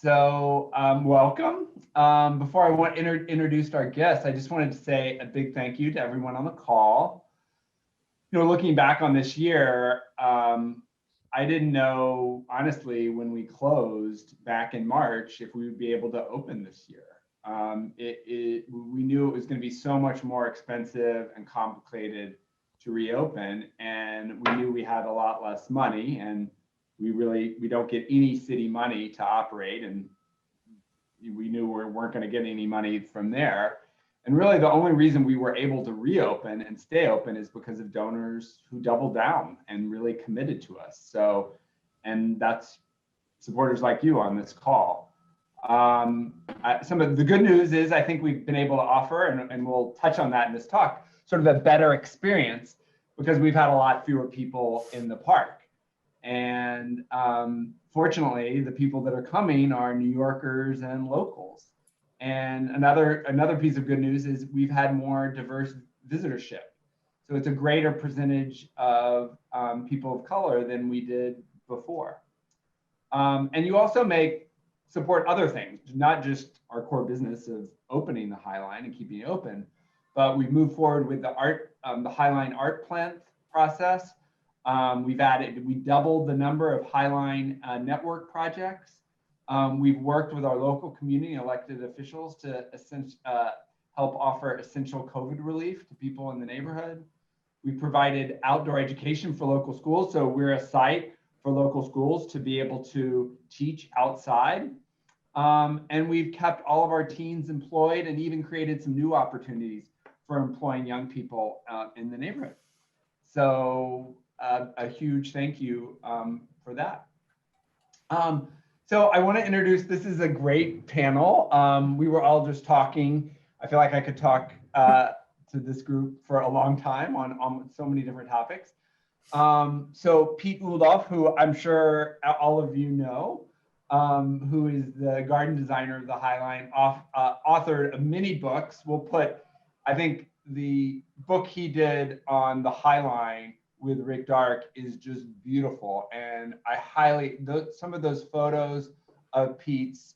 Welcome. Before I introduce our guests, I just wanted to say a big thank you to everyone on the call. Looking back on this year, I didn't know, honestly, when we closed back in March, if we would be able to open this year. We knew it was going to be so much more expensive and complicated to reopen, and we knew we had a lot less money, and we don't get any city money to operate, and we knew we weren't going to get any money from there. And really the only reason we were able to reopen and stay open is because of donors who doubled down and really committed to us. And that's supporters like you on this call. Some of the good news is I think we've been able to offer, and we'll touch on that in this talk, sort of a better experience because we've had a lot fewer people in the park. And fortunately, the people that are coming are New Yorkers and locals. And another piece of good news is we've had more diverse visitorship. So it's a greater percentage of people of color than we did before. And you also support other things, not just our core business of opening the Highline and keeping it open, but we've moved forward with the Highline art plant process. We doubled the number of Highline network projects. We've worked with our local community and elected officials to help offer essential COVID relief to people in the neighborhood. We provided outdoor education for local schools. So we're a site for local schools to be able to teach outside. And we've kept all of our teens employed and even created some new opportunities for employing young people in the neighborhood. So a huge thank you for that. So I want to introduce, this is a great panel. We were all just talking. I feel like I could talk to this group for a long time on so many different topics. So Piet Oudolf, who I'm sure all of you know, who is the garden designer of the Highline, authored many books. We'll put, I think the book he did on the Highline with Rick Dark is just beautiful. And some of those photos of Piet's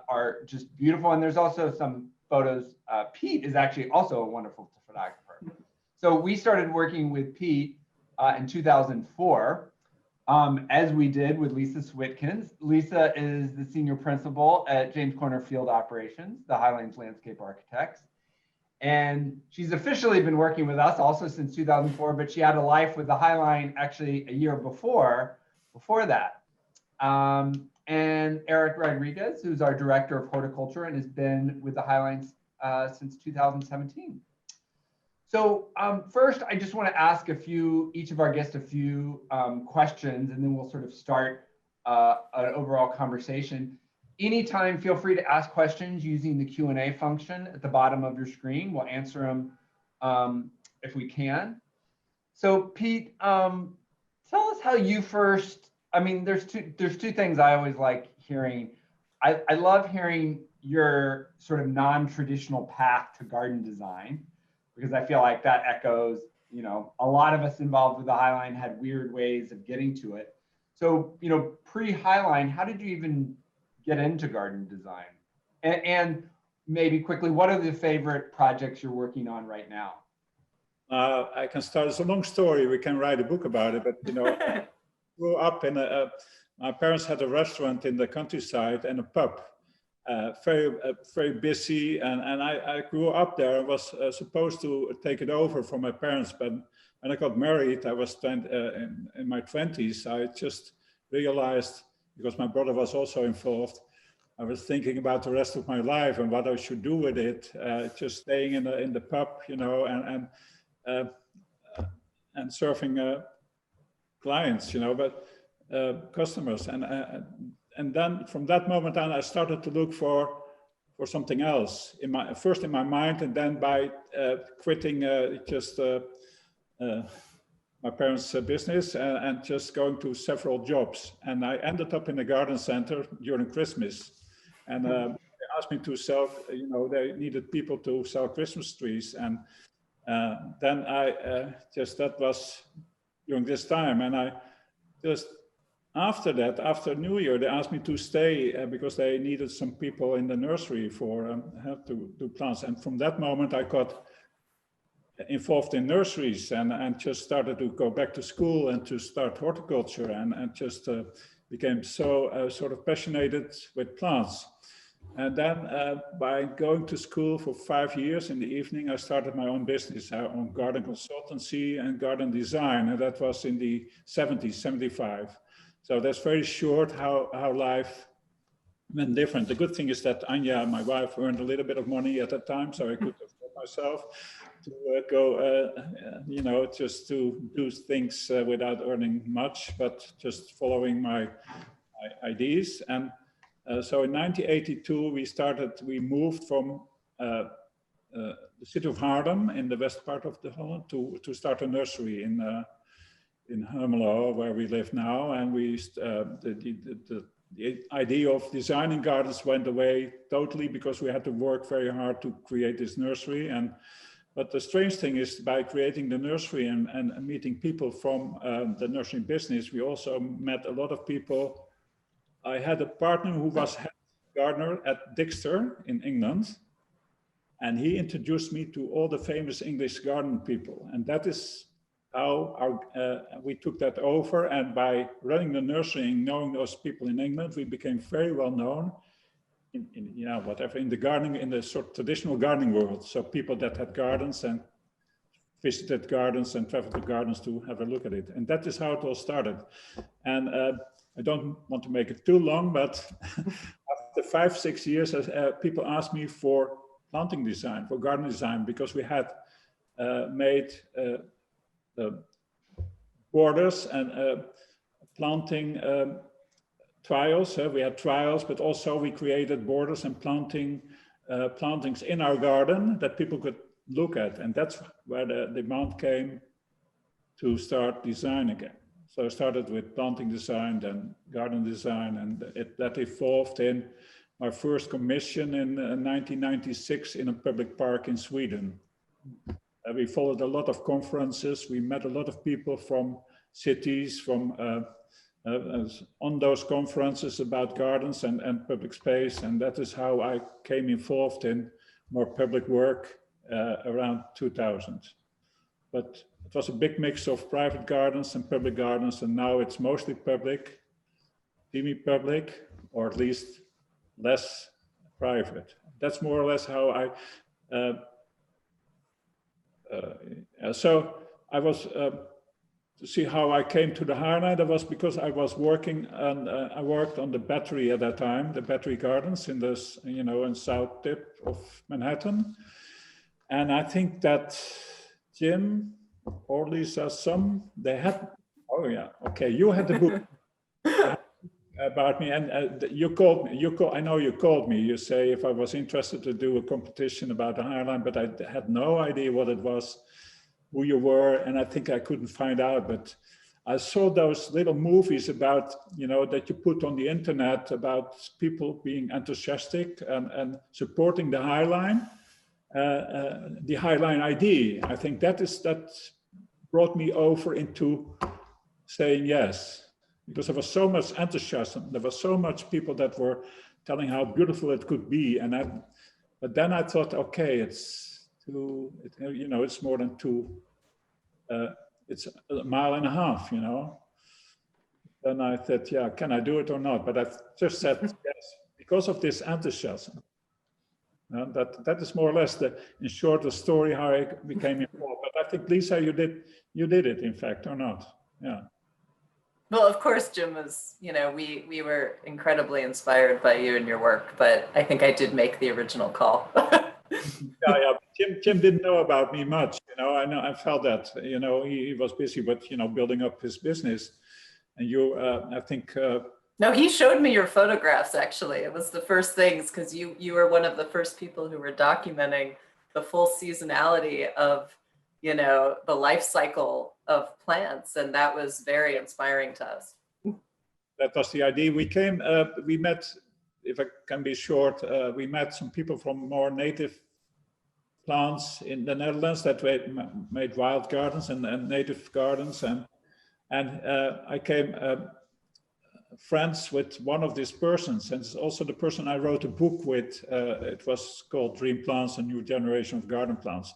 are just beautiful. And there's also some photos, Piet is actually also a wonderful photographer. So we started working with Piet in 2004, as we did with Lisa Switkin. Lisa is the senior principal at James Corner Field Operations, the Highline's landscape architects. And she's officially been working with us also since 2004, but she had a life with the Highline actually a year before that. And Eric Rodriguez, who's our director of horticulture and has been with the Highline since 2017. So first, I just want to ask each of our guests a few questions, and then we'll sort of start an overall conversation. Anytime, feel free to ask questions using the Q&A function at the bottom of your screen. We'll answer them if we can. So Piet, tell us how you first, there's two things I always like hearing. I love hearing your sort of non-traditional path to garden design, because I feel like that echoes, a lot of us involved with the Highline had weird ways of getting to it. So, pre-Highline, how did you even get into garden design? And maybe quickly, what are the favorite projects you're working on right now? I can start. It's a long story. We can write a book about it, but I grew up in my parents had a restaurant in the countryside and a pub, very busy. And I grew up there. I was supposed to take it over from my parents, but when I got married, I was in my 20s. I just realized, because my brother was also involved, I was thinking about the rest of my life and what I should do with it. Just staying in the pub, and serving clients, but customers. And then from that moment on, I started to look for something else first in my mind, and then by quitting my parents' business and just going to several jobs. And I ended up in a garden center during Christmas. And they asked me to sell, they needed people to sell Christmas trees. And then that was during this time. And I just after that, after New Year, they asked me to stay because they needed some people in the nursery for help to do plants. And from that moment, I got involved in nurseries and just started to go back to school and to start horticulture and just became so sort of passionate with plants. And then by going to school for 5 years in the evening, I started my own business, on garden consultancy and garden design. And that was in the 70s, 75. So that's very short how life went different. The good thing is that Anja, my wife, earned a little bit of money at that time, so I could afford myself to go, you know, just to do things without earning much, but just following my ideas. And so in 1982, we moved from the city of Haarlem in the west part of the Holland to start a nursery in Hummelo, where we live now. And the idea of designing gardens went away totally because we had to work very hard to create this nursery. But the strange thing is, by creating the nursery and meeting people from the nursery business, we also met a lot of people. I had a partner who was head gardener at Dixter in England, and he introduced me to all the famous English garden people. And that is how we took that over. And by running the nursery and knowing those people in England, we became very well known in the gardening, in the sort of traditional gardening world. So people that had gardens and visited gardens and traveled to gardens to have a look at it. And that is how it all started. And I don't want to make it too long, but after 5-6 years, people asked me for planting design, for garden design, because we had made borders and planting trials. We had trials, but also we created borders and plantings in our garden that people could look at. And that's where the demand came to start design again. So I started with planting design, then garden design, and that evolved in my first commission in 1996 in a public park in Sweden. We followed a lot of conferences. We met a lot of people from cities, on those conferences about gardens and public space. And that is how I came involved in more public work around 2000. But it was a big mix of private gardens and public gardens, and now it's mostly public, semi-public, or at least less private. That's more or less how I, so I was, to see how I came to the Haarlem, that was because I was working and I worked on the Battery at that time, the Battery Gardens in this, in south tip of Manhattan. And I think that Jim or Lisa, they had, oh yeah, okay, you had the book about me, and you called me, I know you called me, you say if I was interested to do a competition about the Haarlem, but I had no idea what it was, who you were, and I think I couldn't find out, but I saw those little movies about, that you put on the internet about people being enthusiastic and supporting the Haarlem. The Highline ID. I think that brought me over into saying yes, because there was so much enthusiasm. There was so much people that were telling how beautiful it could be, but then I thought, okay, it's more than it's a mile and a half, Then I thought, yeah, can I do it or not? But I just said yes because of this enthusiasm. That is more or less in short, the story how I became involved. But I think, Lisa, you did it, in fact, or not? Yeah. Well, of course, Jim was, we were incredibly inspired by you and your work, but I think I did make the original call. Yeah. Jim didn't know about me much, I felt that, he was busy with, building up his business. And you, I think, no, he showed me your photographs, actually. It was the first things, because you were one of the first people who were documenting the full seasonality of, the life cycle of plants. And that was very inspiring to us. That was the idea. We met, if I can be short, we met some people from more native plants in the Netherlands that made wild gardens and native gardens. And I came friends with one of these persons, and it's also the person I wrote a book with. It was called Dream Plants, a New Generation of Garden Plants.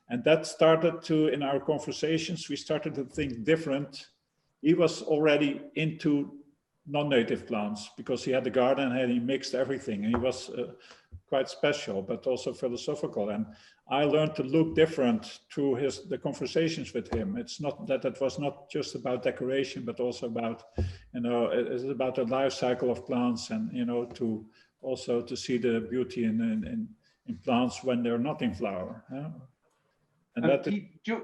And that started to, in our conversations, we started to think different. He was already into non-native plants because he had the garden and he mixed everything. And he was quite special, but also philosophical. And I learned to look different through the conversations with him. It's not that it was not just about decoration, but also about, it's about the life cycle of plants, and to also to see the beauty in plants when they're not in flower. And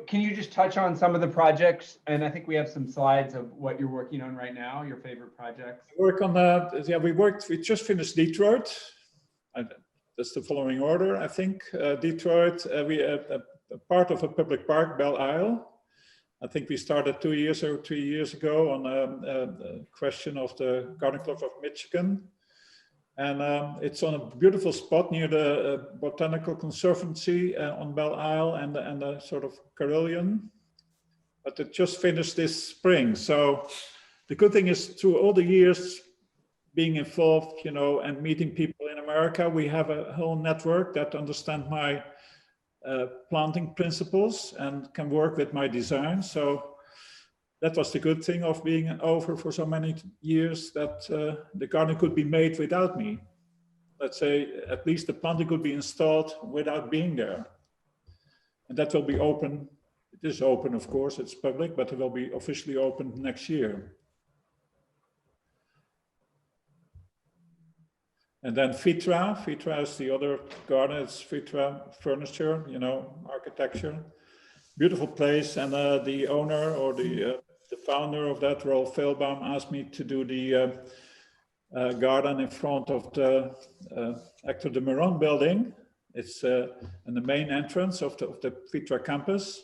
can you just touch on some of the projects? And I think we have some slides of what you're working on right now, your favorite projects. Work on we just finished Detroit. That's the following order, I think. Detroit, we a part of a public park, Belle Isle. I think we started 2 years or 3 years ago on a question of the Garden Club of Michigan. And it's on a beautiful spot near the Botanical Conservancy on Belle Isle and the sort of carillon. But it just finished this spring. So the good thing is, through all the years being involved, and meeting people in America, we have a whole network that understand my planting principles and can work with my design. So that was the good thing of being over for so many years, that the garden could be made without me. Let's say, at least the planting could be installed without being there. And that will be open. It is open, of course, it's public, but it will be officially open next year. And then Vitra is the other garden. It's Vitra Furniture, architecture. Beautiful place. And the owner, or the founder of that, Rolf Veilbaum, asked me to do the garden in front of the Hector de Meuron building. It's in the main entrance of the Vitra campus.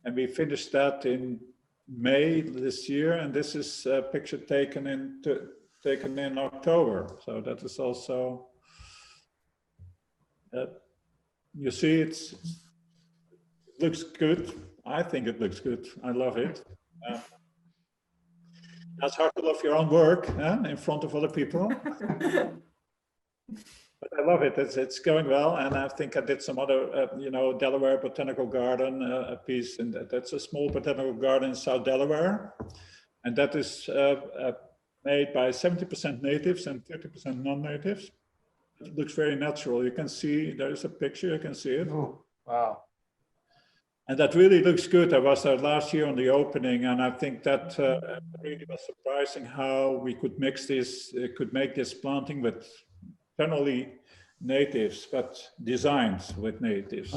And we finished that in May this year. And this is a picture taken in October. So that is also, you see, it looks good. I think it looks good. I love it. It's hard to love your own work in front of other people. But I love it. It's going well. And I think I did some other, Delaware Botanical Garden, a piece, and that's a small botanical garden in South Delaware. And that is made by 70% natives and 30% non-natives. It looks very natural. You can see, there is a picture, you can see it. Oh, wow. And that really looks good. I was there last year on the opening, and I think that really was surprising how we could mix this, could make this planting with generally natives, but designed with natives.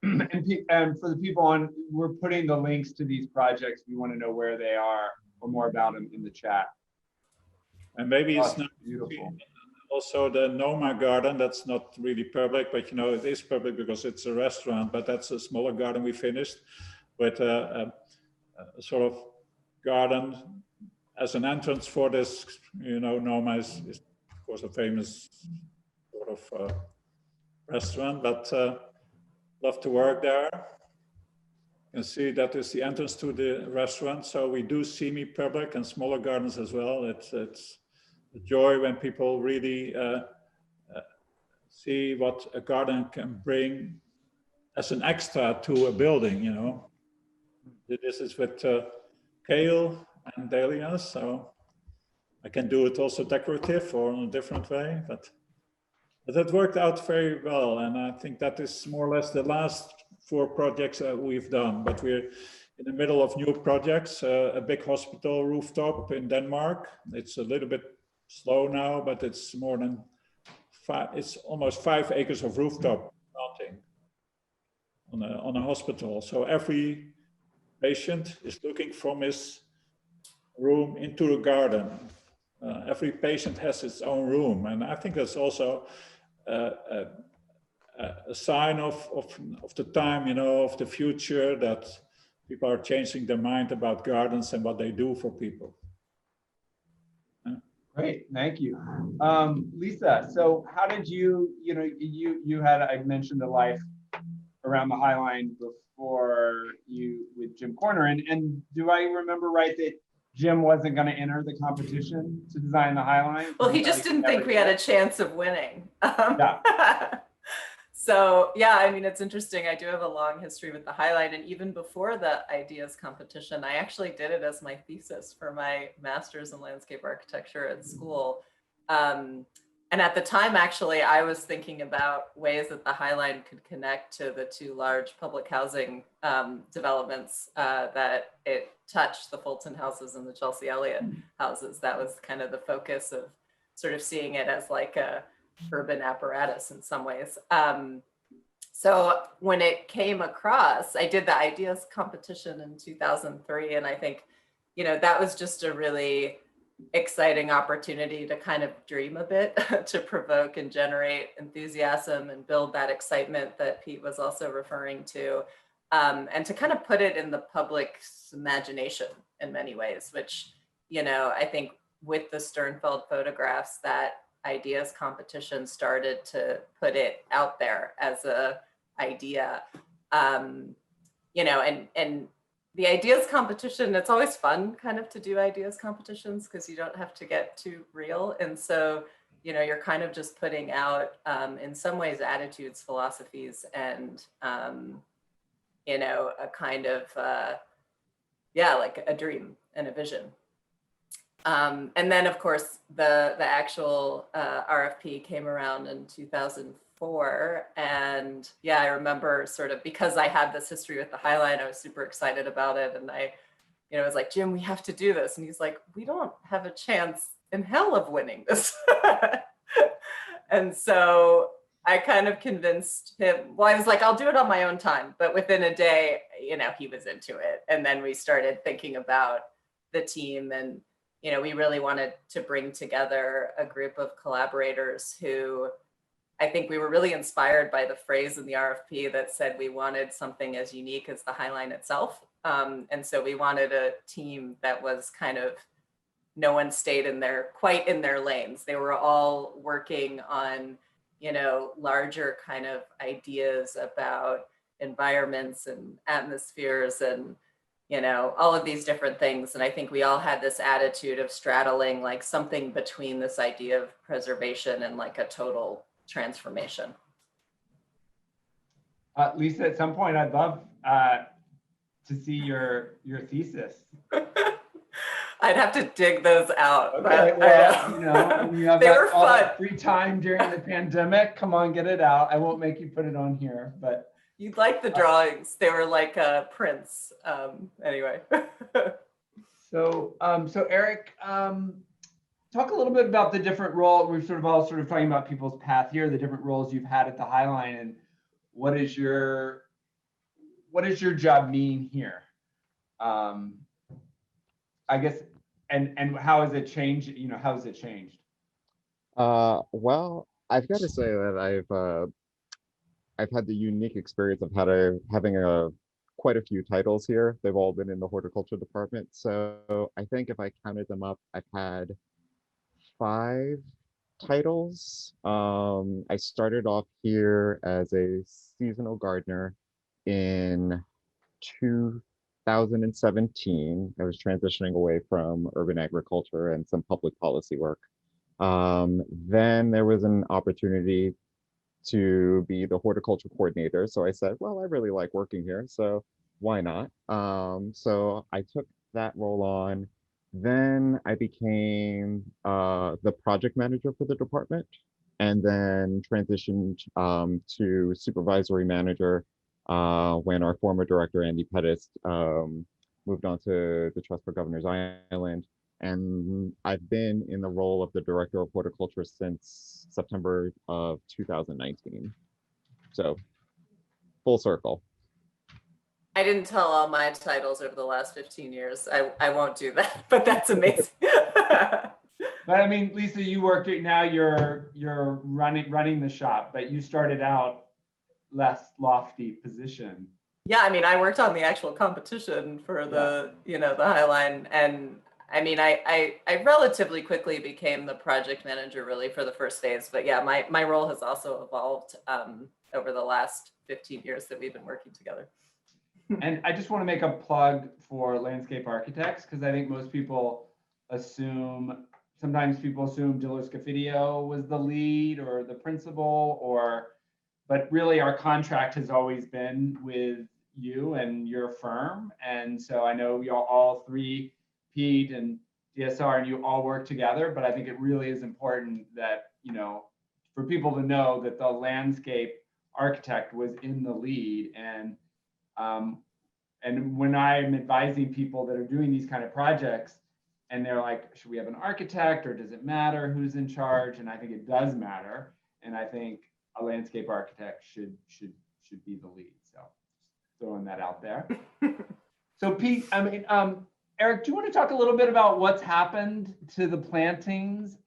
And for the people on, we're putting the links to these projects. We want to know where they are or more about them in the chat. And maybe it's not beautiful. Also the Noma garden, that's not really public, but it is public because it's a restaurant, but that's a smaller garden we finished with a sort of garden as an entrance for this. Noma is of course a famous sort of restaurant, but love to work there. You can see that is the entrance to the restaurant. So we do semi-public and smaller gardens as well. It's a joy when people really see what a garden can bring as an extra to a building, This is with kale and dahlias, so I can do it also decorative or in a different way, but that worked out very well. And I think that is more or less the last 4 projects that we've done, but we're in the middle of new projects, a big hospital rooftop in Denmark. It's a little bit slow now, but it's more than it's almost 5 acres of rooftop planting on a hospital. So every patient is looking from his room into a garden. Every patient has his own room, and I think that's also a sign of the time, of the future, that people are changing their mind about gardens and what they do for people. Great, thank you. Lisa, so how did you had, I mentioned the life around the High Line before you with Jim Corner, and do I remember right that Jim wasn't going to enter the competition to design the High Line. Well, he just didn't think we had a chance of winning. Yeah. So yeah, I mean, it's interesting. I do have a long history with the High Line, and even before the ideas competition, I actually did it as my thesis for my master's in landscape architecture at school. And at the time, actually, I was thinking about ways that the High Line could connect to the two large public housing developments that it touched, the Fulton houses and the Chelsea Elliott houses. That was kind of the focus of sort of seeing it as like a urban apparatus in some ways. So when it came across, I did the ideas competition in 2003. And I think, you know, that was just a really exciting opportunity to kind of dream a bit, to provoke and generate enthusiasm and build that excitement that Pete was also referring to, and to kind of put it in the public's imagination in many ways, which, you know, I think with the Sternfeld photographs, that ideas competition started to put it out there as a idea, you know, and the ideas competition, it's always fun kind of to do ideas competitions because you don't have to get too real. And so, you know, you're kind of just putting out, in some ways, attitudes, philosophies, and, you know, a kind of, yeah, like a dream and a vision. And then, of course, the actual RFP came around in 2004. And yeah, I remember sort of, because I had this history with the High Line, I was super excited about it. And I, you know, was like, Jim, we have to do this. And he's like, we don't have a chance in hell of winning this. And so I kind of convinced him, well, I was like, I'll do it on my own time. But within a day, you know, he was into it. And then we started thinking about the team, and you know, we really wanted to bring together a group of collaborators who, I think we were really inspired by the phrase in the RFP that said we wanted something as unique as the High Line itself. And so we wanted a team that was kind of, no one stayed quite in their lanes. They were all working on, you know, larger kind of ideas about environments and atmospheres and, you know, all of these different things. And I think we all had this attitude of straddling like something between this idea of preservation and like a total transformation. Lisa, at some point, I'd love to see your thesis. I'd have to dig those out. Okay, well, you know, you have all fun. that free time during the pandemic. Come on, get it out. I won't make you put it on here, but you'd like the drawings. They were like prints. Anyway. So Eric, talk a little bit about the different role. We're sort of all talking about people's path here, the different roles you've had at the High Line, and what does your job mean here? I guess, and how has it changed? You know, how has it changed? Well, I've got to say that I've had the unique experience of having quite a few titles here. They've all been in the horticulture department. So I think if I counted them up, I've had 5 titles. I started off here as a seasonal gardener in 2017. I was transitioning away from urban agriculture and some public policy work. Then there was an opportunity to be the horticulture coordinator. So I said, well, I really like working here, so why not? So I took that role on. Then I became the project manager for the department, and then transitioned to supervisory manager when our former director, Andy Pettis, moved on to the Trust for Governors Island. And I've been in the role of the director of horticulture since September of 2019. So full circle. I didn't tell all my titles over the last 15 years. I won't do that, but that's amazing. But I mean, Lisa, you work it now. You're running the shop, but you started out less lofty position. Yeah, I mean, I worked on the actual competition for the the High Line, and I mean, I relatively quickly became the project manager really for the first phase. But yeah, my role has also evolved over the last 15 years that we've been working together. And I just want to make a plug for landscape architects, because I think most people sometimes people assume Dilo Scofidio was the lead or the principal, but really our contract has always been with you and your firm. And so I know you all three, Pete and DSR, and you all work together, but I think it really is important that, for people to know that the landscape architect was in the lead. And when I'm advising people that are doing these kind of projects, and they're like, should we have an architect, or does it matter who's in charge? And I think it does matter. And I think a landscape architect should be the lead. So throwing that out there. So Pete, Eric, do you want to talk a little bit about what's happened to the plantings,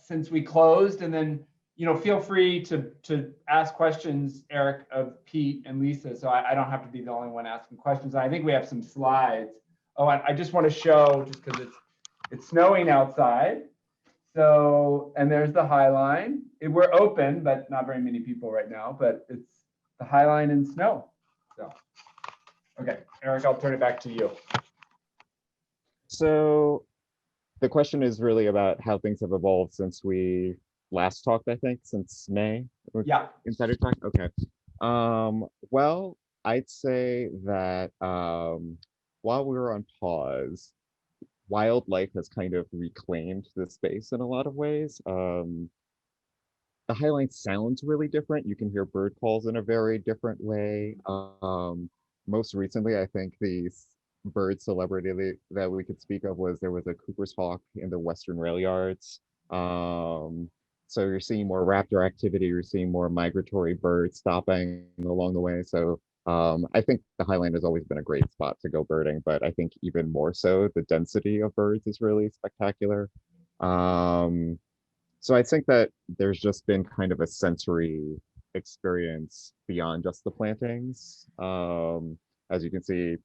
since we closed? And then, feel free to ask questions, Eric, of Pete and Lisa, so I don't have to be the only one asking questions. I think we have some slides. Oh, I just want to show, just because it's snowing outside. So, and there's the High Line. We're open, but not very many people right now, but it's the High Line in snow. So, okay, Eric, I'll turn it back to you. So the question is really about how things have evolved since we last talked, I think, since May. Yeah. Insider talk? Okay. Well, I'd say that while we were on pause, wildlife has kind of reclaimed the space in a lot of ways. The High Line sounds really different. You can hear bird calls in a very different way. Most recently, I think the bird celebrity that we could speak of there was a Cooper's hawk in the Western rail yards. So you're seeing more raptor activity, you're seeing more migratory birds stopping along the way. So I think the Highland has always been a great spot to go birding, but I think even more so, the density of birds is really spectacular. So I think that there's just been kind of a sensory experience beyond just the plantings. As you can see,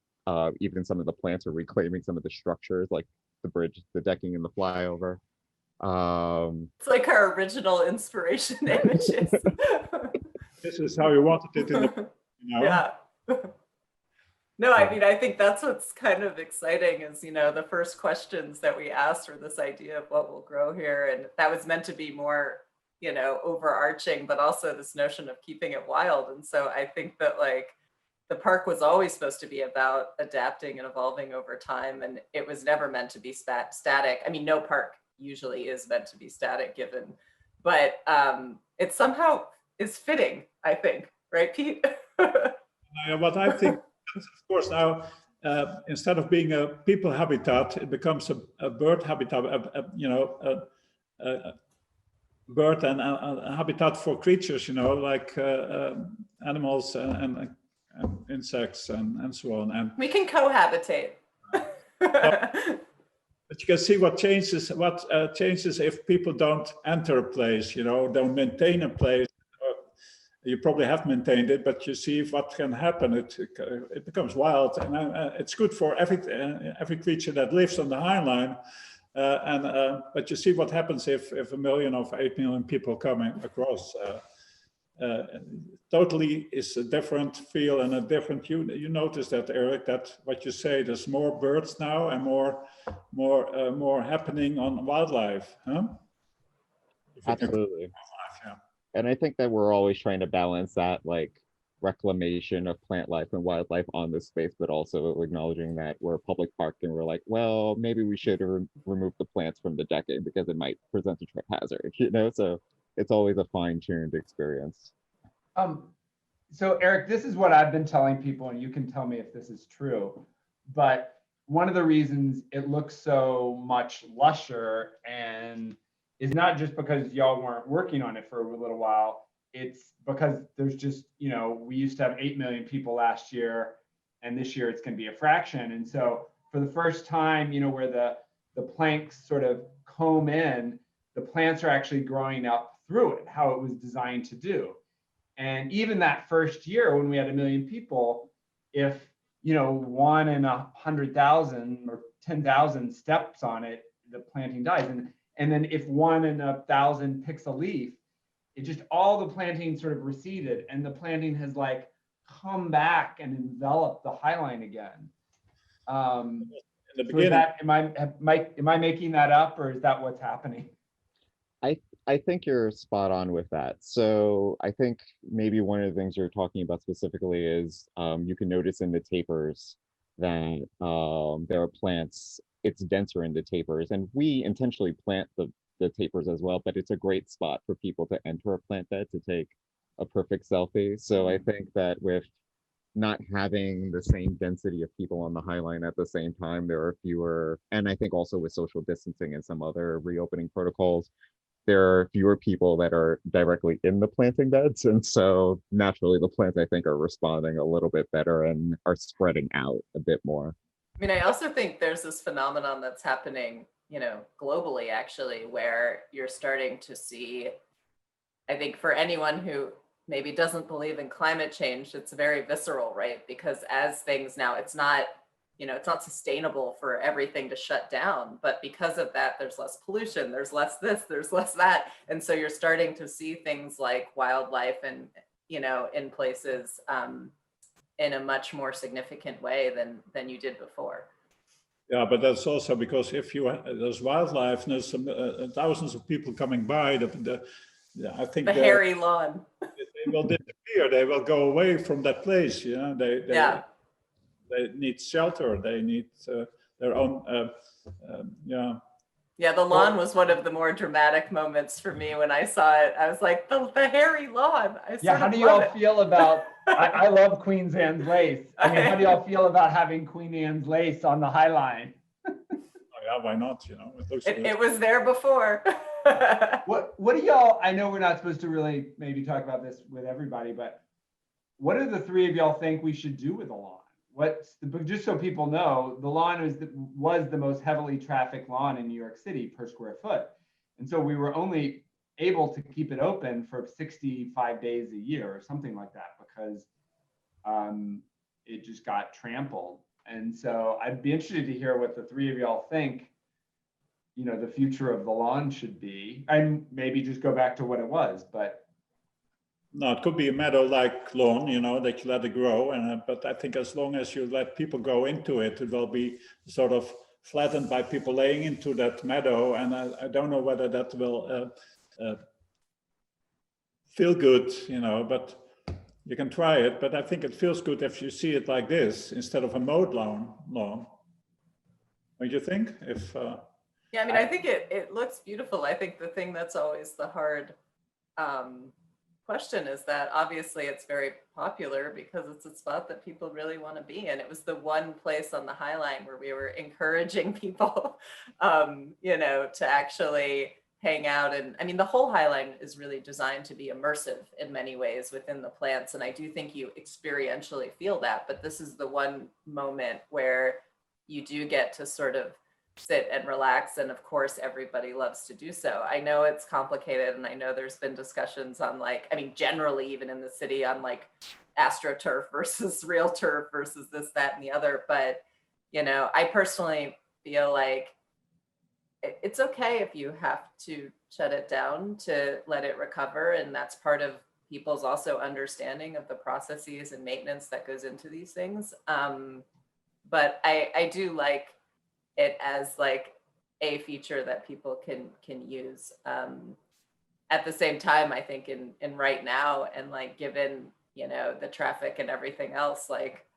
even some of the plants are reclaiming some of the structures, like the bridge, the decking, and the flyover. It's like our original inspiration images. This is how you wanted it in the, Yeah. No, I mean, I think that's what's kind of exciting is, the first questions that we asked were this idea of what will grow here. And that was meant to be more, overarching, but also this notion of keeping it wild. And so I think that the park was always supposed to be about adapting and evolving over time. And it was never meant to be static. I mean, no park usually is meant to be static but it somehow is fitting, I think, right, Pete? What I think, of course, now instead of being a people habitat, it becomes a bird habitat, a bird and a habitat for creatures, like animals and insects and so on. And we can cohabitate. But you can see what changes if people don't enter a place, don't maintain a place. You probably have maintained it, but you see what can happen. It becomes wild, and it's good for every creature that lives on the High Line. But you see what happens if 1 million or 8 million people coming across. Totally is a different feel and a different. You notice that, Eric, that what you say, there's more birds now and more happening on wildlife, huh? Absolutely. Yeah. And I think that we're always trying to balance that, like, reclamation of plant life and wildlife on this space, but also acknowledging that we're a public park and we're like, well, maybe we should remove the plants from the decking because it might present a trip hazard, So it's always a fine-tuned experience. So Eric, this is what I've been telling people, and you can tell me if this is true, but one of the reasons it looks so much lusher and is not just because y'all weren't working on it for a little while. It's because there's just, we used to have 8 million people last year, and this year it's going to be a fraction. And so for the first time, where the planks sort of comb in, the plants are actually growing up through it, how it was designed to do. And even that first year when we had 1 million people, if, 1 in 100,000 or 10,000 steps on it, the planting dies. And then if 1 in 1,000 picks a leaf, it just, all the planting sort of receded, and the planting has like come back and enveloped the highline again. In the So is beginning, that, am I making that up, or is that what's happening? I think you're spot on with that. So I think maybe one of the things you're talking about specifically is you can notice in the tapers that there are plants, it's denser in the tapers, and we intentionally plant the tapers as well, but it's a great spot for people to enter a plant bed to take a perfect selfie. So I think that with not having the same density of people on the High Line at the same time, there are fewer, and I think also with social distancing and some other reopening protocols, there are fewer people that are directly in the planting beds. And so naturally the plants, I think, are responding a little bit better and are spreading out a bit more. I mean, I also think there's this phenomenon that's happening, globally, actually, where you're starting to see, I think for anyone who maybe doesn't believe in climate change, it's very visceral, right? Because as things now, it's not sustainable for everything to shut down, but because of that, there's less pollution, there's less this, there's less that. And so you're starting to see things like wildlife and, in places in a much more significant way than you did before. yeah, but that's also because if there's wildlife and there's some thousands of people coming by, I think The hairy lawn. they will disappear. They will go away from that place. They need shelter. They need their own. Yeah, the lawn was one of the more dramatic moments for me when I saw it. I was like, the hairy lawn. How do you all feel about, I love Queen Anne's lace. I mean, how do y'all feel about having Queen Anne's lace on the High Line? Oh, yeah, why not? It looks good. It was there before. What do y'all, I know we're not supposed to really maybe talk about this with everybody, but what do the three of y'all think we should do with the lawn? Just so people know, the lawn was the most heavily trafficked lawn in New York City per square foot. And so we were only able to keep it open for 65 days a year or something like that, because it just got trampled. And so I'd be interested to hear what the three of y'all think, the future of the lawn should be, and maybe just go back to what it was, but. No, it could be a meadow-like lawn, that you let it grow. But I think as long as you let people go into it, it will be sort of flattened by people laying into that meadow. And I don't know whether that will feel good, but you can try it. But I think it feels good if you see it like this instead of a mowed lawn. What do you think? Yeah, I mean, I think it looks beautiful. I think the thing that's always the hard question is that obviously it's very popular because it's a spot that people really want to be in. It was the one place on the High Line where we were encouraging people, to actually hang out. And I mean, the whole High Line is really designed to be immersive in many ways within the plants. And I do think you experientially feel that, but this is the one moment where you do get to sort of sit and relax. And of course, everybody loves to do so. I know it's complicated. And I know there's been discussions on generally even in the city on AstroTurf versus real turf versus this, that, and the other. But, I personally feel like it's okay if you have to shut it down to let it recover. And that's part of people's also understanding of the processes and maintenance that goes into these things. But I do like it as a feature that people can use. At the same time, I think in right now and given the traffic and everything else,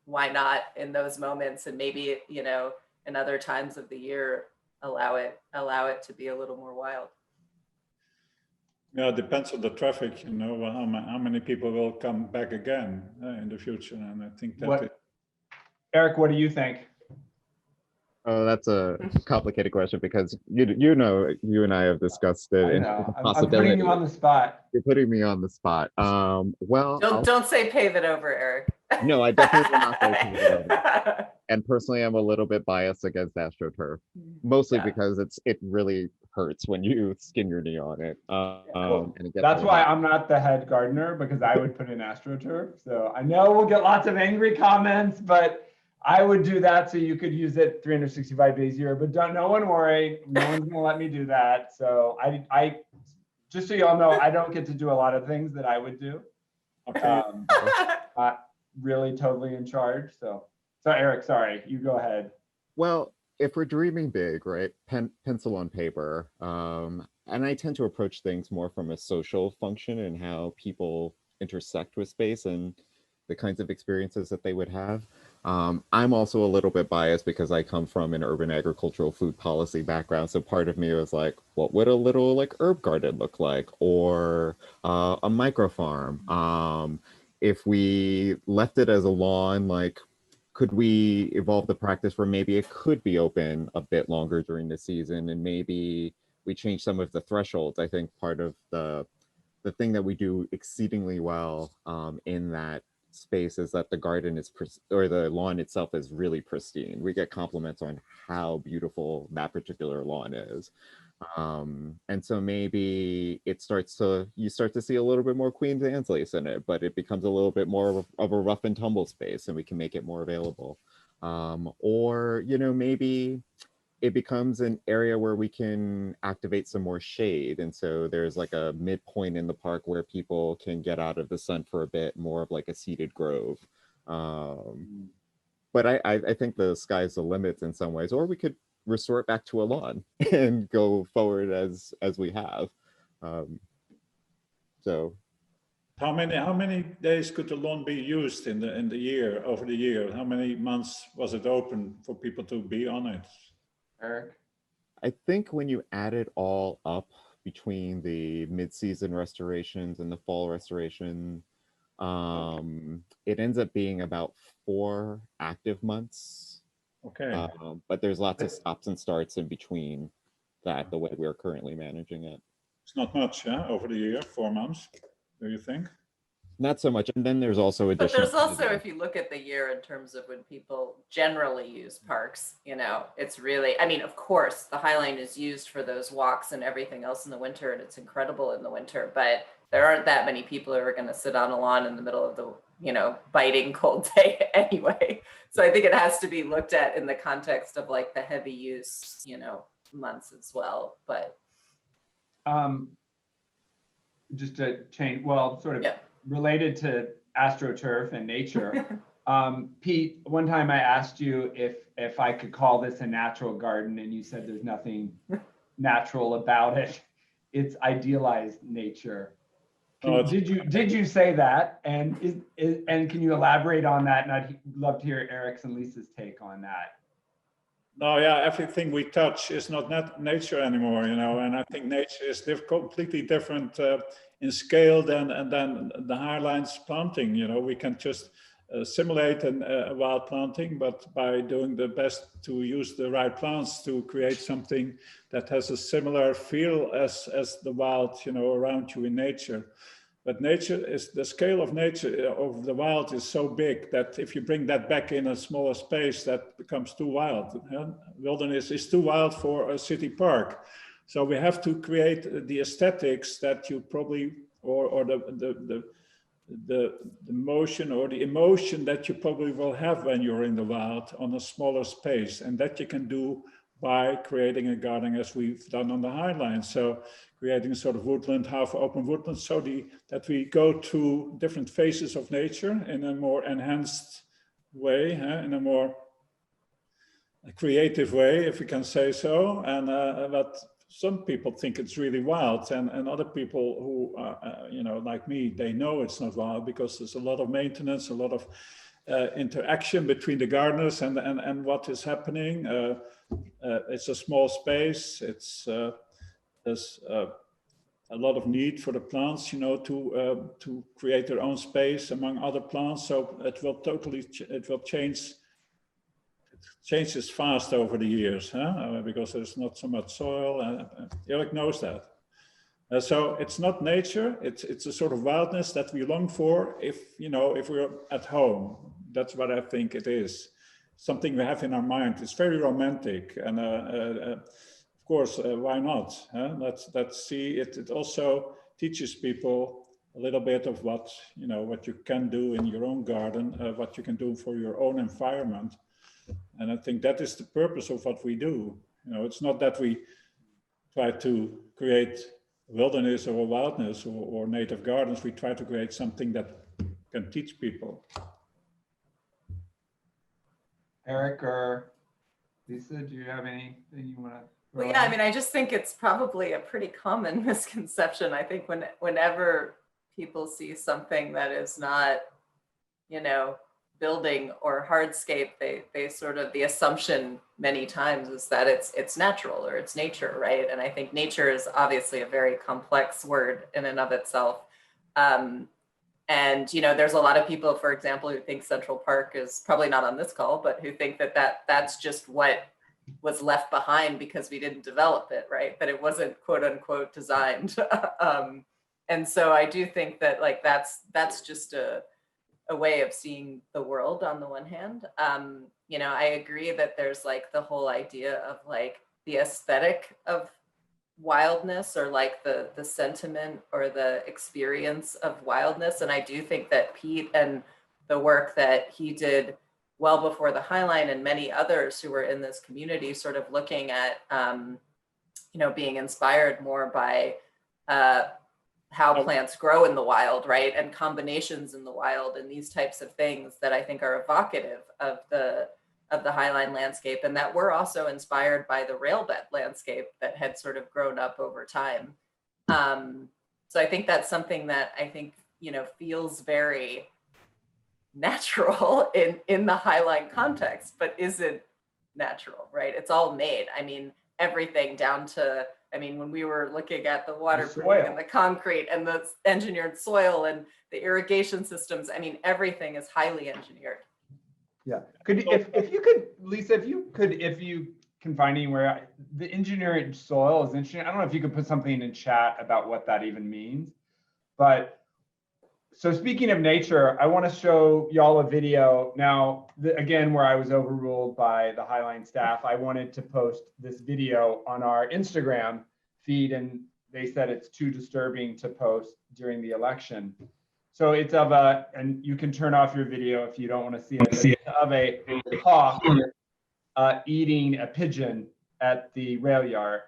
why not in those moments and maybe in other times of the year allow it to be a little more wild. Yeah, it depends on the traffic, how many people will come back again in the future, and I think that. Eric, what do you think? Oh, that's a complicated question because you and I have discussed it. I know. I'm putting you on the spot. You're putting me on the spot. Well, don't say pave it over, Eric. No, I definitely will not say pave it over. And personally, I'm a little bit biased against AstroTurf, mostly because it really hurts when you skin your knee on it. Cool. And that's why I'm not the head gardener, because I would put in AstroTurf. So I know we'll get lots of angry comments, but I would do that so you could use it 365 days a year. But no one worry, no one's gonna let me do that. So I just so y'all know, I don't get to do a lot of things that I would do. Okay. Not really totally in charge. So Eric, sorry, you go ahead. Well, if we're dreaming big, right? Pencil on paper. And I tend to approach things more from a social function and how people intersect with space and the kinds of experiences that they would have. I'm also a little bit biased because I come from an urban agricultural food policy background. So part of me was like, what would a little like herb garden look like, or a micro farm? If we left it as a lawn, like, could we evolve the practice where maybe it could be open a bit longer during the season, and maybe we change some of the thresholds? I think part of the thing that we do exceedingly well in that space is that the garden is or the lawn itself is really pristine. We get compliments on how beautiful that particular lawn is. And so maybe you start to see a little bit more Queen's Anneslace in it, but it becomes a little bit more of a rough and tumble space, and we can make it more available. Or, maybe it becomes an area where we can activate some more shade. And so there's like a midpoint in the park where people can get out of the sun for a bit, more of like a seated grove. But I think the sky's the limit in some ways, or we could restore it back to a lawn and go forward as we have. So how many days could the lawn be used in the year, over the year? How many months was it open for people to be on it? Eric? I think when you add it all up between the mid-season restorations and the fall restoration, it ends up being about 4 active months. Okay. But there's lots of stops and starts in between that, the way we're currently managing it. It's not much, yeah, over the year, 4 months, do you think? Not so much. And then there's also But additional. there's also, if you look at the year in terms of when people generally use parks, it's really, I mean, of course, the High Line is used for those walks and everything else in the winter, and it's incredible in the winter, but there aren't that many people who are going to sit on a lawn in the middle of the, biting cold day anyway. So I think it has to be looked at in the context of like the heavy use, months as well. But just to change, well, sort of related to AstroTurf and nature. Pete, one time I asked you if I could call this a natural garden, and you said there's nothing natural about it. It's idealized nature. Did you say that? And and can you elaborate on that? And I'd love to hear Eric's and Lisa's take on that. No, yeah, everything we touch is not nature anymore, and I think nature is completely different in scale than the Highline's planting. We can just simulate a wild planting, but by doing the best to use the right plants to create something that has a similar feel as the wild, around you in nature. But the scale of nature, of the wild, is so big that if you bring that back in a smaller space, that becomes too wild. Wilderness is too wild for a city park. So we have to create the aesthetics that you probably, or the motion or the emotion that you probably will have when you're in the wild on a smaller space. And that you can do by creating a garden as we've done on the High Line. So creating a sort of woodland, half open woodland, so that we go through different phases of nature in a more enhanced way, in a more creative way, if we can say so. And but some people think it's really wild, and other people who, like me, they know it's not wild because there's a lot of maintenance, a lot of interaction between the gardeners and what is happening. It's a small space. There's a lot of need for the plants, to create their own space among other plants. So it will change. It changes fast over the years, because there's not so much soil. Eric knows that. So it's not nature. It's a sort of wildness that we long for if we're at home. That's what I think it is. Something we have in our mind. It's very romantic, and of course, why not? Let's see. It also teaches people a little bit of what you can do in your own garden, what you can do for your own environment, and I think that is the purpose of what we do. It's not that we try to create wilderness or wildness or native gardens, we try to create something that can teach people. Eric or Lisa, do you have anything you want to? Well, yeah, I mean, I just think it's probably a pretty common misconception. I think whenever people see something that is not, you know, building or hardscape, they sort of, the assumption many times is that it's natural or it's nature, right? And I think nature is obviously a very complex word in and of itself. And, you know, there's a lot of people, for example, who think Central Park is probably not on this call, but who think that's just what was left behind because we didn't develop it, right? That it wasn't quote unquote designed. And so I do think that like that's just a way of seeing the world on the one hand. You know, I agree that there's like the whole idea of like the aesthetic of wildness or like the sentiment or the experience of wildness. And I do think that Piet and the work that he did well before the Highline and many others who were in this community sort of looking at, you know, being inspired more by how plants grow in the wild, right? And combinations in the wild and these types of things that I think are evocative of the Highline landscape, and that were also inspired by the railbed landscape that had sort of grown up over time. So I think that's something that I think, you know, feels very natural in the Highline context, but isn't natural, right? It's all made. I mean, everything down to, I mean, when we were looking at the waterproofing and the concrete and the engineered soil and the irrigation systems, I mean, everything is highly engineered. Yeah. If you could, Lisa, if you can find anywhere, the engineered soil is interesting. I don't know if you could put something in chat about what that even means, but so speaking of nature, I want to show y'all a video now, again, where I was overruled by the Highline staff. I wanted to post this video on our Instagram feed, and they said it's too disturbing to post during the election. So it's of and you can turn off your video if you don't want to see it, it's of a hawk eating a pigeon at the rail yard,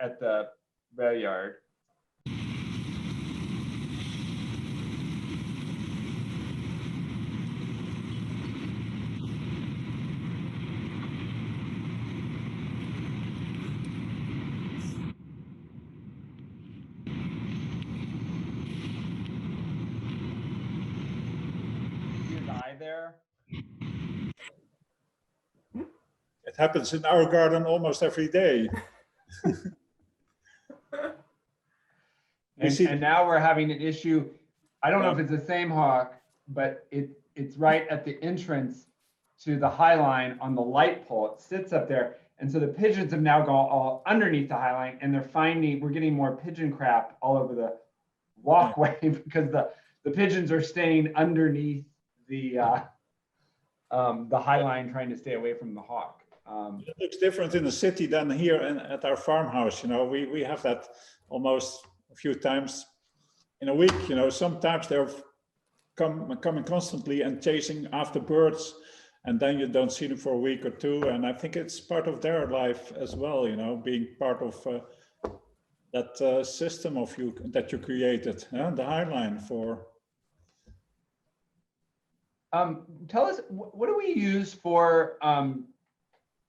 there. It happens in our garden almost every day. And now we're having an issue. I don't know if it's the same hawk, but it's right at the entrance to the Highline on the light pole. It sits up there. And so the pigeons have now gone all underneath the Highline, and we're getting more pigeon crap all over the walkway because the pigeons are staying underneath the Highline, trying to stay away from the hawk. It looks different in the city than here at our farmhouse. You know, we have that almost a few times in a week. You know, sometimes they're coming constantly and chasing after birds, and then you don't see them for a week or two. And I think it's part of their life as well. You know, being part of that system of that you created, the Highline for. Tell us, what do we use for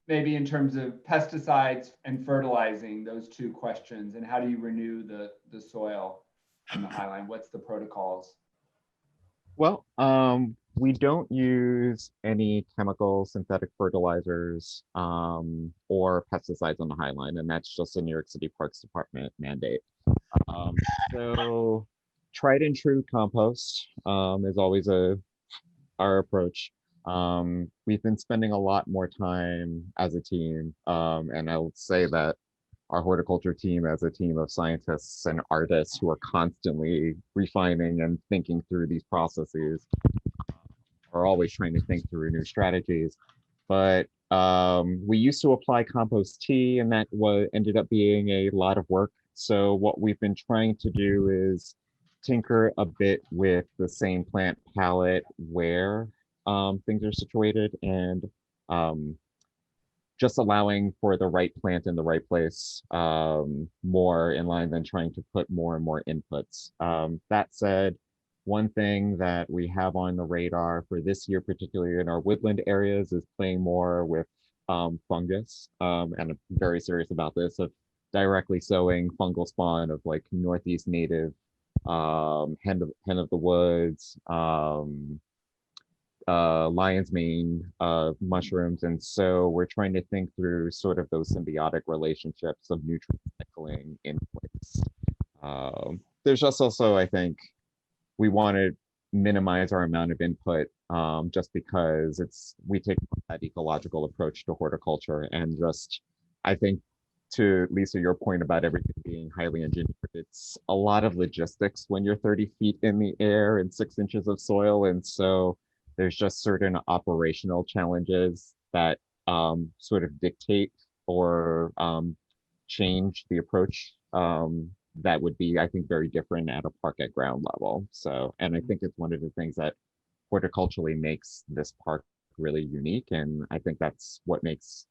maybe in terms of pesticides and fertilizing, those two questions, and how do you renew the soil in the Highline? What's the protocols? Well, we don't use any chemical synthetic fertilizers or pesticides on the Highline, and that's just a New York City Parks Department mandate. So tried and true compost is always our approach. We've been spending a lot more time as a team, and I would say that our horticulture team as a team of scientists and artists who are constantly refining and thinking through these processes are always trying to think through new strategies. But we used to apply compost tea, and that ended up being a lot of work. So what we've been trying to do is tinker a bit with the same plant palette where things are situated, and just allowing for the right plant in the right place, more in line than trying to put more and more inputs. That said, one thing that we have on the radar for this year, particularly in our woodland areas, is playing more with fungus. And I'm very serious about this, of directly sowing fungal spawn of like Northeast native, hen of the woods, lion's mane mushrooms. And so we're trying to think through sort of those symbiotic relationships of nutrient cycling in place. There's just also, I think, we want to minimize our amount of input, just because we take that ecological approach to horticulture. And just, I think, to Lisa, your point about everything being highly engineered, it's a lot of logistics when you're 30 feet in the air and 6 inches of soil. And so there's just certain operational challenges that sort of dictate or change the approach that would be, I think, very different at a park at ground level. So, and I think it's one of the things that horticulturally makes this park really unique. And I think that's what makes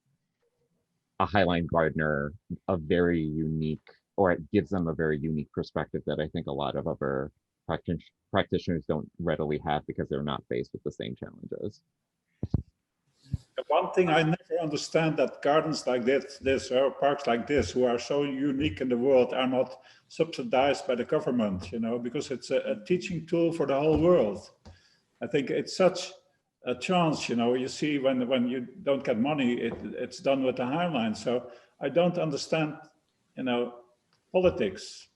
a Highline gardener a very unique, or it gives them a very unique perspective that I think a lot of other practitioners don't readily have, because they're not faced with the same challenges. One thing I never understand, that gardens like this or parks like this, who are so unique in the world, are not subsidized by the government, you know, because it's a teaching tool for the whole world. I think it's such a chance, you know. You see, when you don't get money, it's done with the Highline. So I don't understand, you know, politics.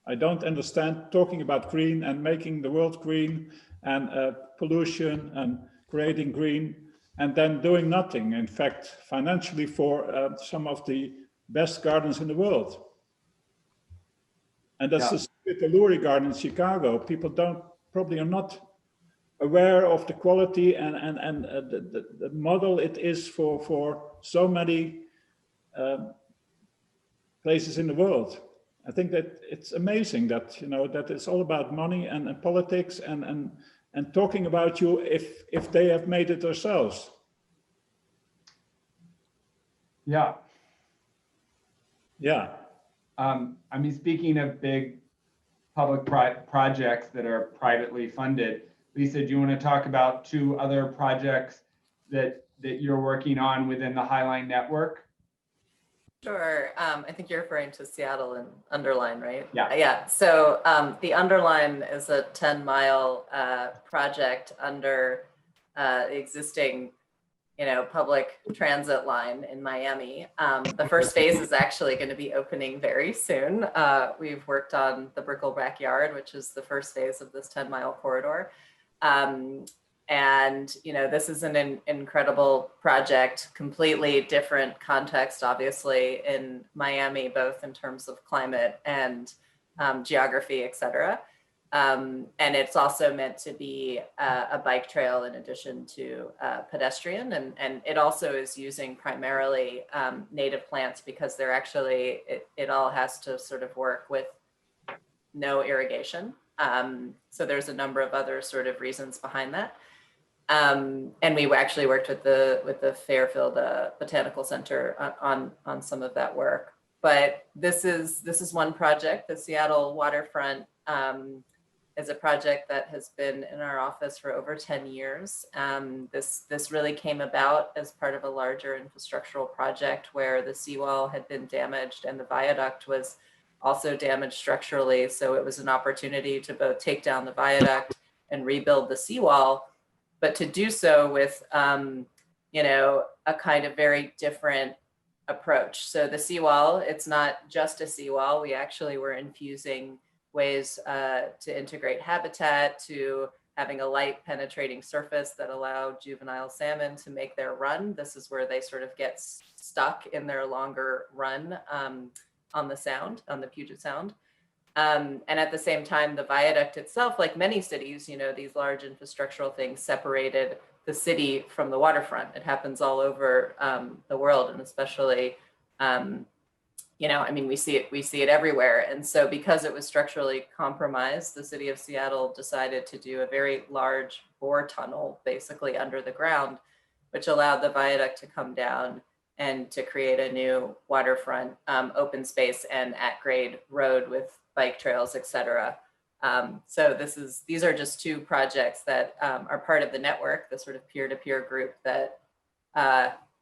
I don't understand talking about green and making the world green, and pollution and creating green, and then doing nothing, in fact, financially, for some of the best gardens in the world. And that's the Lurie Garden in Chicago. People probably are not aware of the quality and the model it is for so many places in the world. I think that it's amazing that, you know, that it's all about money and politics and talking about you if they have made it themselves. Yeah. Yeah. I mean, speaking of big public projects that are privately funded, Lisa, do you want to talk about 2 other projects that you're working on within the Highline network? Sure. I think you're referring to Seattle and Underline, right? Yeah. Yeah. So the Underline is a 10-mile project under the existing, you know, public transit line in Miami. The first phase is actually going to be opening very soon. We've worked on the Brickell Backyard, which is the first phase of this 10-mile corridor. And, you know, this is an incredible project, completely different context, obviously, in Miami, both in terms of climate and geography, et cetera. And it's also meant to be a bike trail in addition to pedestrian. And it also is using primarily native plants, because they're actually, it all has to sort of work with no irrigation. So there's a number of other sort of reasons behind that. And we actually worked with the Fairfield Botanical Center on some of that work. But this is one project. The Seattle waterfront is a project that has been in our office for over 10 years. This really came about as part of a larger infrastructural project where the seawall had been damaged and the viaduct was also damaged structurally. So it was an opportunity to both take down the viaduct and rebuild the seawall, but to do so with, you know, a kind of very different approach. So the seawall, it's not just a seawall. We actually were infusing ways to integrate habitat, to having a light penetrating surface that allowed juvenile salmon to make their run. This is where they sort of get stuck in their longer run on the Sound, on the Puget Sound. And at the same time, the viaduct itself, like many cities, you know, these large infrastructural things separated the city from the waterfront. It happens all over the world, and especially, you know, I mean, we see it everywhere. And so because it was structurally compromised, the city of Seattle decided to do a very large bore tunnel, basically under the ground, which allowed the viaduct to come down and to create a new waterfront open space and at-grade road with bike trails, etc. So these are just two projects that are part of the network, the sort of peer-to-peer group that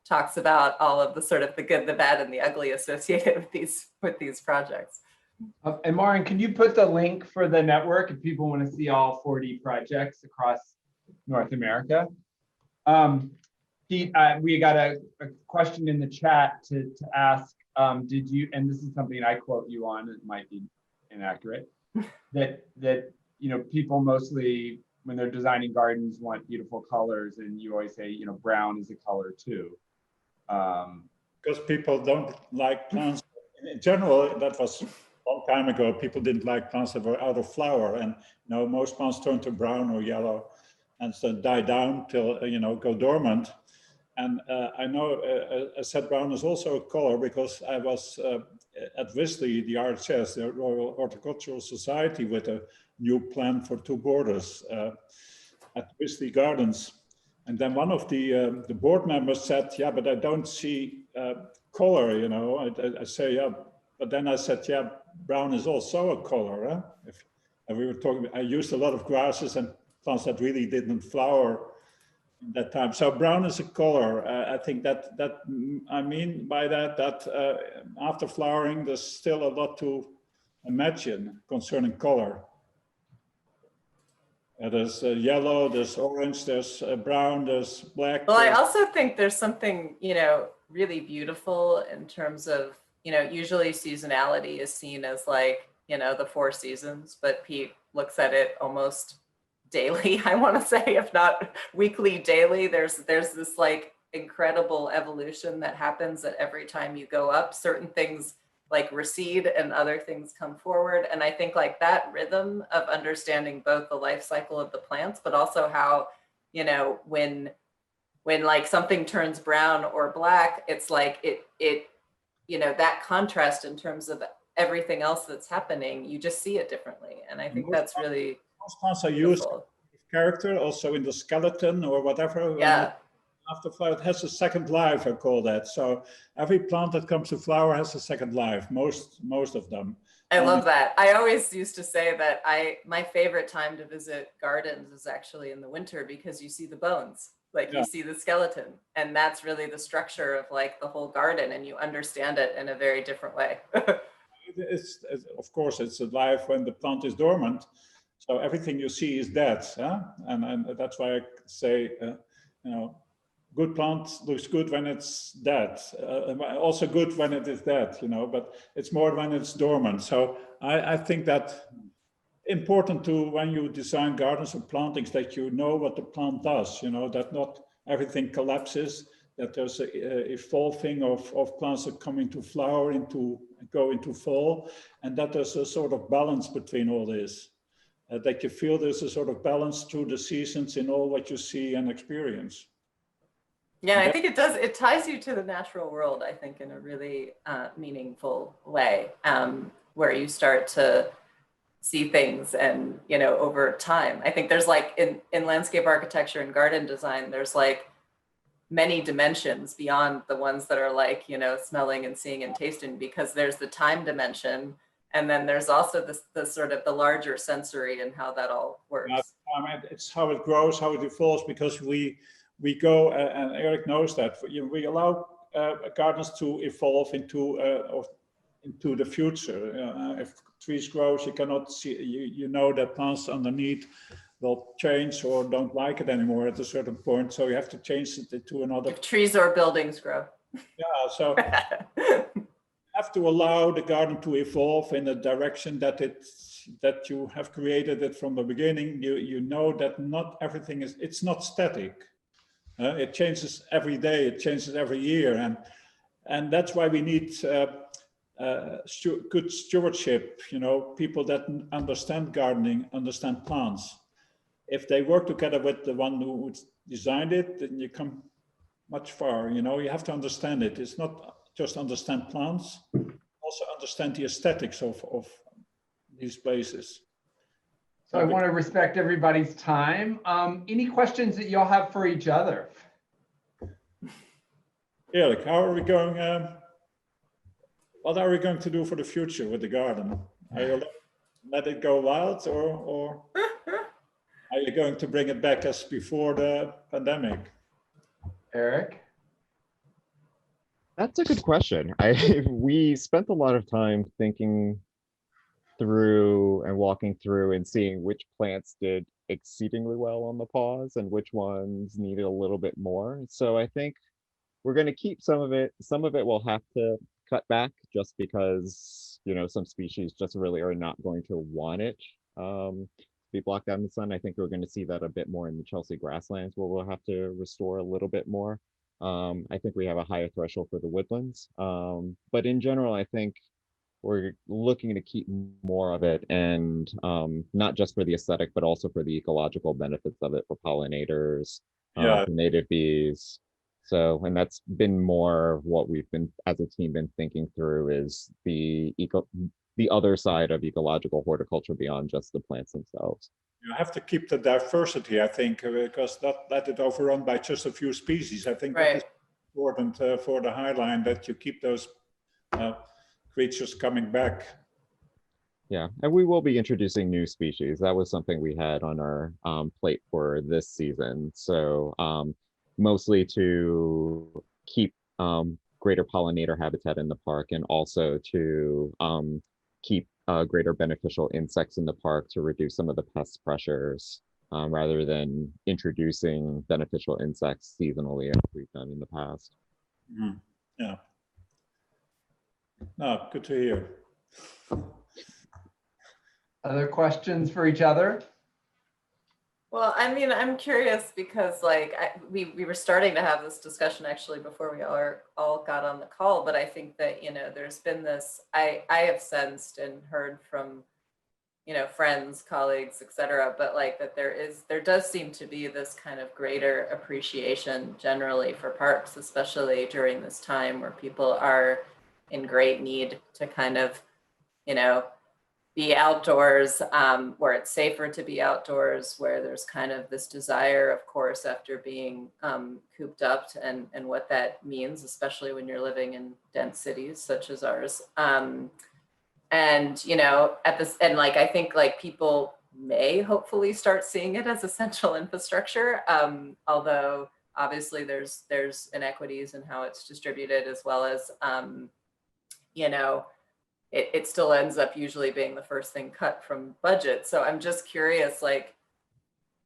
talks about all of the sort of the good, the bad, and the ugly associated with these projects. And Maureen, can you put the link for the network if people want to see all 40 projects across North America? Pete, we got a question in the chat to ask, did you, and this is something I quote you on, it might be inaccurate, that you know, people mostly, when they're designing gardens, want beautiful colors, and you always say, you know, brown is a color too. Because people don't like plants. In general, that was a long time ago. People didn't like plants that were out of flower, and you know, most plants turn to brown or yellow and so die down till, you know, go dormant. And I know I said brown is also a color because I was at Wisley, the RHS, the Royal Horticultural Society, with a new plan for 2 borders at Wisley Gardens. And then one of the board members said, yeah, but I don't see color, you know. I say, yeah, but then I said, yeah, brown is also a color. Huh? And we were talking, I used a lot of grasses and plants that really didn't flower in that time. So brown is a color. I think that I mean by that after flowering, there's still a lot to imagine concerning color. There's yellow, there's orange, there's brown, there's black. Well, I also think there's something, you know, really beautiful in terms of, you know, usually seasonality is seen as like, you know, the 4 seasons, but Pete looks at it almost daily, I want to say, if not weekly, daily. There's this like incredible evolution that happens at every time you go up. Certain things like recede and other things come forward. And I think like that rhythm of understanding both the life cycle of the plants, but also how, you know, when like something turns brown or black, it's like it you know, that contrast in terms of everything else that's happening, you just see it differently. And I think that's really most plants are used character also in the skeleton or whatever. Yeah. After flower, it has a second life, I call that. So every plant that comes to flower has a second life, most of them. I love that. I always used to say that my favorite time to visit gardens is actually in the winter because you see the bones, like you see the skeleton, and that's really the structure of like the whole garden, and you understand it in a very different way. It's of course, it's alive when the plant is dormant. So everything you see is dead. Huh? And that's why I say, you know, good plant looks good when it's dead. Also good when it is dead, you know, but it's more when it's dormant. So I think that important to when you design gardens or plantings that you know what the plant does, you know, that not everything collapses, that there's a evolving of plants that come into flower, go into fall, and that there's a sort of balance between all this. That you feel there's a sort of balance through the seasons in all what you see and experience. Yeah, I think it does. It ties you to the natural world, I think, in a really meaningful way, where you start to see things and, you know, over time. I think there's like in landscape architecture and garden design, there's like many dimensions beyond the ones that are like, you know, smelling and seeing and tasting, because there's the time dimension. And then there's also the sort of the larger sensory and how that all works. It's how it grows, how it evolves, because we go, and Eric knows that, we allow gardens to evolve into the future. If trees grow, you cannot see, you know that plants underneath will change or don't like it anymore at a certain point. So you have to change it to another. If trees or buildings grow. Yeah, so have to allow the garden to evolve in a direction that you have created it from the beginning. You know that not everything it's not static. It changes every day, it changes every year, and that's why we need good stewardship. You know, people that understand gardening, understand plants. If they work together with the one who designed it, then you come much far. You know, you have to understand it. It's not just understand plants, also understand the aesthetics of these places. So I want to respect everybody's time. Any questions that y'all have for each other? Erik, how are we going? What are we going to do for the future with the garden? Are you let it go wild, or are you going to bring it back as before the pandemic? Eric? That's a good question. We spent a lot of time thinking through and walking through and seeing which plants did exceedingly well on the pause and which ones needed a little bit more. So I think we're going to keep some of it. Some of it we'll have to cut back just because, some species just really are not going to want it to be blocked out in the sun. I think we're going to see that a bit more in the Chelsea grasslands where we'll have to restore a little bit more. I think we have a higher threshold for the woodlands. But in general, I think we're looking to keep more of it, and not just for the aesthetic, but also for the ecological benefits of it for pollinators, Yeah. for native bees. So, and that's been more what we've been, as a team, been thinking through is the other side of ecological horticulture beyond just the plants themselves. You have to keep the diversity, I think, because not let it overrun by just a few species. I think that is important for the Highline, that you keep those creatures coming back. Yeah, and we will be introducing new species. That was something we had on our plate for this season. So mostly to keep greater pollinator habitat in the park, and also to keep greater beneficial insects in the park to reduce some of the pest pressures, rather than introducing beneficial insects seasonally as we've done in the past. Mm-hmm. Yeah. No, good to hear. Other questions for each other? Well, I mean, I'm curious because we were starting to have this discussion actually before we all got on the call, but I think that, there's been this, I have sensed and heard from, friends, colleagues, et cetera, but that there does seem to be this kind of greater appreciation generally for parks, especially during this time where people are in great need to kind of, be outdoors, where it's safer to be outdoors, where there's kind of this desire, of course, after being cooped up, and what that means, especially when you're living in dense cities such as ours. And, at this, and I think people may hopefully start seeing it as essential infrastructure, although obviously there's inequities in how it's distributed, as well as, it still ends up usually being the first thing cut from budget. So I'm just curious,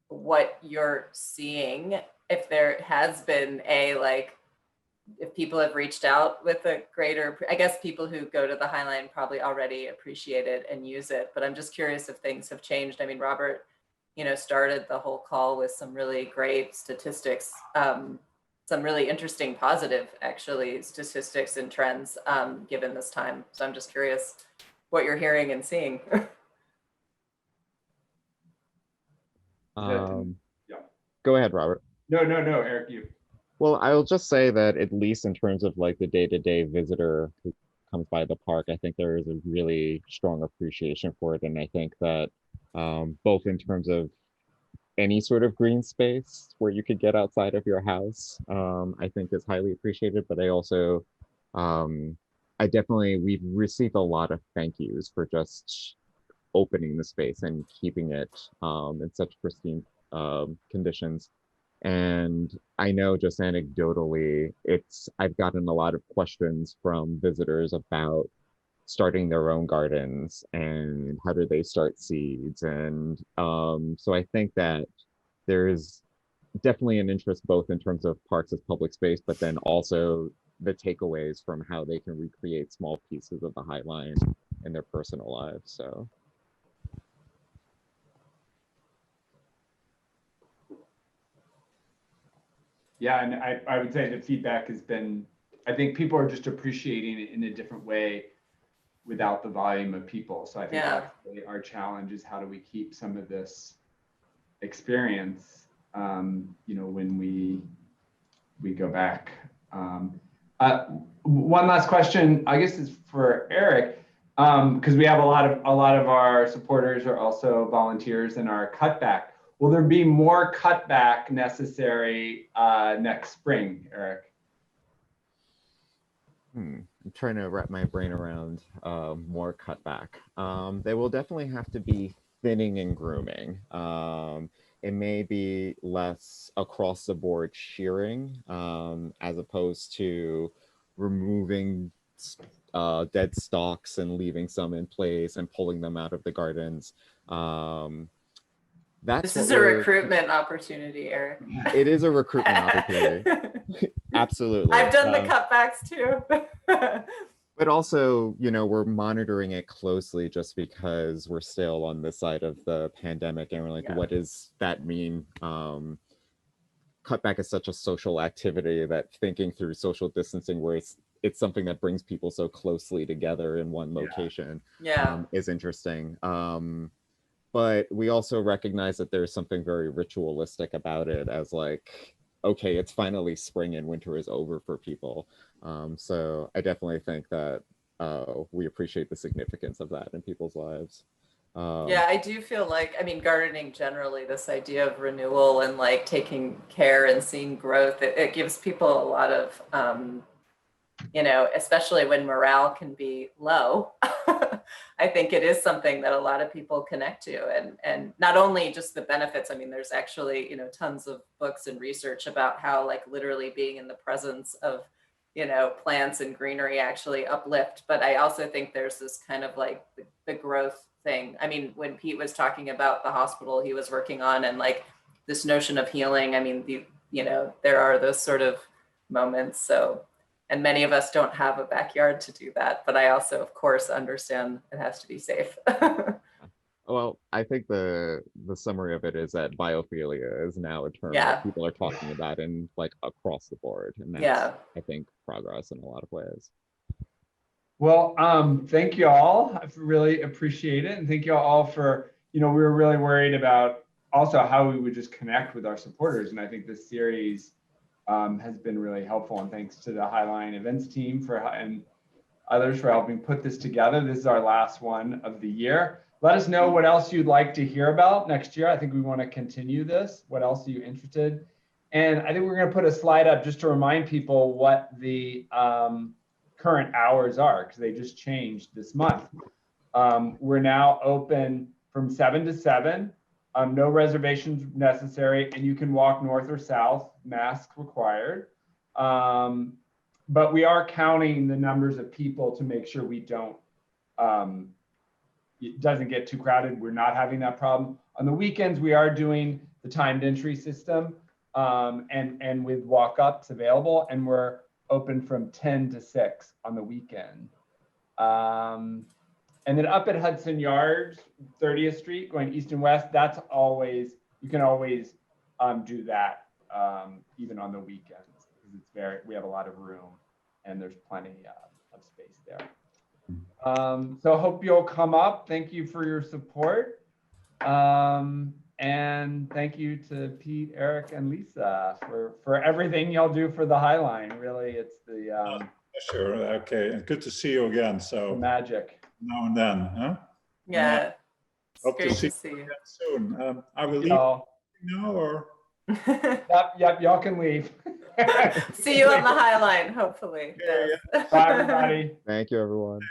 what you're seeing, if there has been if people have reached out with a greater, I guess people who go to the Highline probably already appreciate it and use it, but I'm just curious if things have changed. I mean, Robert, started the whole call with some really great statistics, some really interesting positive, actually, statistics and trends given this time. So I'm just curious what you're hearing and seeing. Yeah. Go ahead, Robert. No, Eric, you. Well, I'll just say that at least in terms of the day-to-day visitor who comes by the park, I think there is a really strong appreciation for it. And I think that both in terms of any sort of green space where you could get outside of your house, I think is highly appreciated. But I also, we've received a lot of thank yous for just opening the space and keeping it in such pristine conditions. And I know just anecdotally, I've gotten a lot of questions from visitors about starting their own gardens and how do they start seeds. And so I think that there's definitely an interest both in terms of parks as public space, but then also the takeaways from how they can recreate small pieces of the Highline in their personal lives. So. Yeah, and I would say the feedback has been, I think people are just appreciating it in a different way without the volume of people. So I think that's really our challenge, is how do we keep some of this experience, when we go back. One last question, I guess, is for Eric, because we have a lot of our supporters are also volunteers in our cutback. Will there be more cutback necessary next spring, Eric? I'm trying to wrap my brain around more cutback. They will definitely have to be thinning and grooming. It may be less across the board shearing as opposed to removing dead stalks and leaving some in place and pulling them out of the gardens. That's This what is a we're. recruitment opportunity, Eric. It is a recruitment opportunity. Absolutely. I've done the cutbacks too. But also, we're monitoring it closely just because we're still on this side of the pandemic and we're like, Yeah. what does that mean? Cutback is such a social activity that thinking through social distancing where it's something that brings people so closely together in one location is interesting. But we also recognize that there's something very ritualistic about it as like, okay, it's finally spring and winter is over for people. So I definitely think that we appreciate the significance of that in people's lives. Yeah, I do feel like, I mean, gardening generally, this idea of renewal and like taking care and seeing growth, it gives people a lot of, especially when morale can be low. I think it is something that a lot of people connect to, and not only just the benefits. I mean, there's actually, tons of books and research about how like literally being in the presence of, plants and greenery actually uplift. But I also think there's this kind of like the growth thing. I mean, when Pete was talking about the hospital he was working on and like this notion of healing, I mean, there are those sort of moments. So, and many of us don't have a backyard to do that, but I also, of course, understand it has to be safe. Well, I think the summary of it is that biophilia is now a term that people are talking about in like across the board, and that's I think progress in a lot of ways. Well, thank you all. I really appreciate it, and thank you all for we were really worried about also how we would just connect with our supporters, and I think this series has been really helpful. And thanks to the Highline Events team and others for helping put this together. This is our last one of the year. Let us know what else you'd like to hear about next year. I think we want to continue this. What else are you interested? And I think we're going to put a slide up just to remind people what the current hours are, because they just changed this month. We're now open from 7 to 7. No reservations necessary, and you can walk north or south, mask required. But we are counting the numbers of people to make sure we don't, it doesn't get too crowded. We're not having that problem. On the weekends, we are doing the timed entry system and with walk-ups available, and we're open from 10 to 6 on the weekend. And then up at Hudson Yards, 30th Street, going east and west, that's always, you can always do that even on the weekends, because we have a lot of room and there's plenty of space there. So I hope you'll come up. Thank you for your support. And thank you to Pete, Eric, and Lisa for everything y'all do for the Highline. Really, it's the sure. Okay, and good to see you again. So magic. Now and then, huh? Yeah. Hope great to see you again soon. I will leave now, or Yep. Y'all can leave. See you on the Highline, hopefully. Yeah, yes. Bye, everybody. Thank you, everyone.